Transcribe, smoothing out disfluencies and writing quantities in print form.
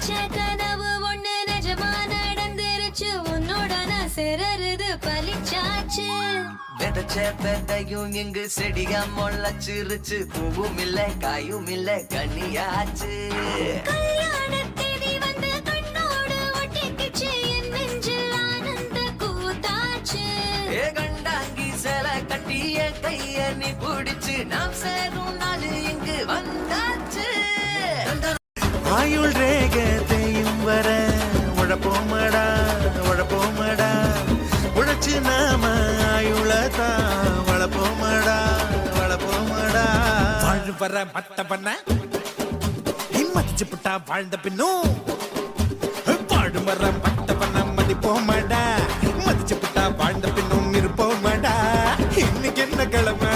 நினைச்ச கனவு ஒண்ணு நிஜமா நடந்துருச்சு உன்னோட நான் சேரறது பலிச்சாச்சு விதைச்ச விதையும் இங்கு செடியா முளைச்சிருச்சு பூவும் இல்ல காயும் இல்ல கனியாச்சு கல்யாண தேதி வந்து கண்ணோடு ஒட்டிக்கிச்சு என் நெஞ்சில் ஆனந்த கூத்தாச்சு ஏ கண்டாங்கி சில கட்டிய கைய நீ பிடிச்சு நாம் சேரும் நாள் இங்கு வந்தாச்சு ஆயுள் ரேகத்தையும் வர உழப்போமடா உழப்போமடா உழைச்சு நாம ஆயுளதான் வளப்போமடா வளப்போமடா வாழ் வர மத்த பண்ண மதிச்சு புட்டா வாழ்ந்த பின்னும் வாழு வர மத்த பண்ண மதிப்போமடா மதிச்சு புட்டா வாழ்ந்த பின்னும் இருப்போமடா இன்னைக்கு என்ன கிழமை